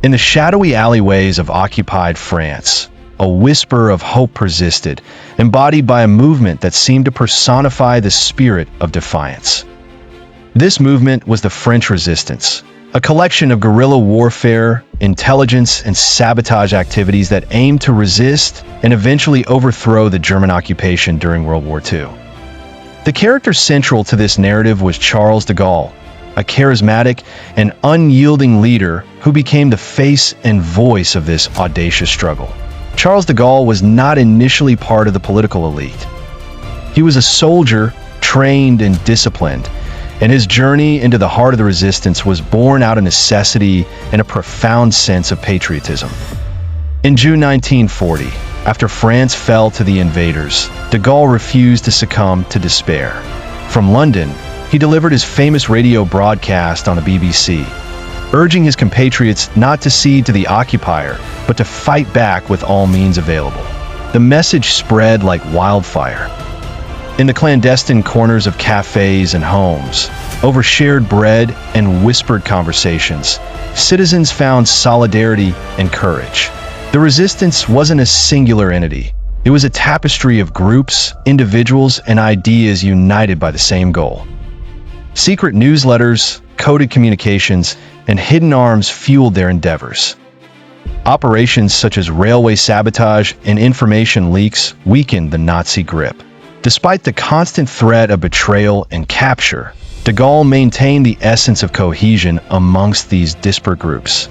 In the shadowy alleyways of occupied France, a whisper of hope persisted, embodied by a movement that seemed to personify the spirit of defiance. This movement was the French Resistance, a collection of guerrilla warfare, intelligence, and sabotage activities that aimed to resist and eventually overthrow the German occupation during World War II. The character central to this narrative was Charles de Gaulle, a charismatic and unyielding leader who became the face and voice of this audacious struggle. Charles de Gaulle was not initially part of the political elite. He was a soldier, trained and disciplined, and his journey into the heart of the resistance was born out of necessity and a profound sense of patriotism. In June 1940, after France fell to the invaders, de Gaulle refused to succumb to despair. From London, he delivered his famous radio broadcast on the BBC, urging his compatriots not to cede to the occupier, but to fight back with all means available. The message spread like wildfire. In the clandestine corners of cafes and homes, over shared bread and whispered conversations, citizens found solidarity and courage. The resistance wasn't a singular entity. It was a tapestry of groups, individuals, and ideas united by the same goal. Secret newsletters, coded communications, and hidden arms fueled their endeavors. Operations such as railway sabotage and information leaks weakened the Nazi grip. Despite the constant threat of betrayal and capture, de Gaulle maintained the essence of cohesion amongst these disparate groups.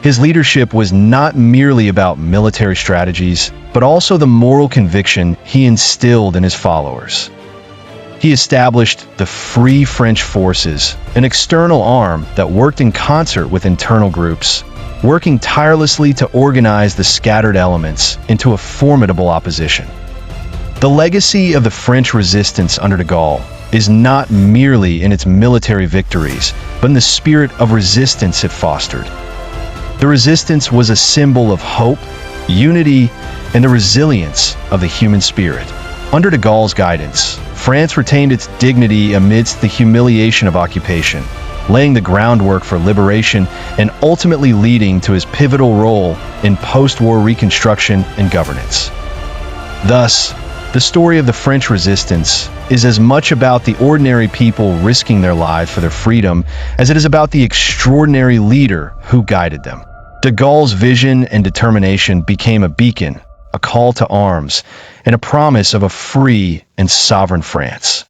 His leadership was not merely about military strategies, but also the moral conviction he instilled in his followers. He established the Free French Forces, an external arm that worked in concert with internal groups, working tirelessly to organize the scattered elements into a formidable opposition. The legacy of the French resistance under de Gaulle is not merely in its military victories, but in the spirit of resistance it fostered. The resistance was a symbol of hope, unity, and the resilience of the human spirit. Under de Gaulle's guidance, France retained its dignity amidst the humiliation of occupation, laying the groundwork for liberation and ultimately leading to his pivotal role in post-war reconstruction and governance. Thus, the story of the French resistance is as much about the ordinary people risking their lives for their freedom as it is about the extraordinary leader who guided them. De Gaulle's vision and determination became a beacon, a call to arms, and a promise of a free and sovereign France.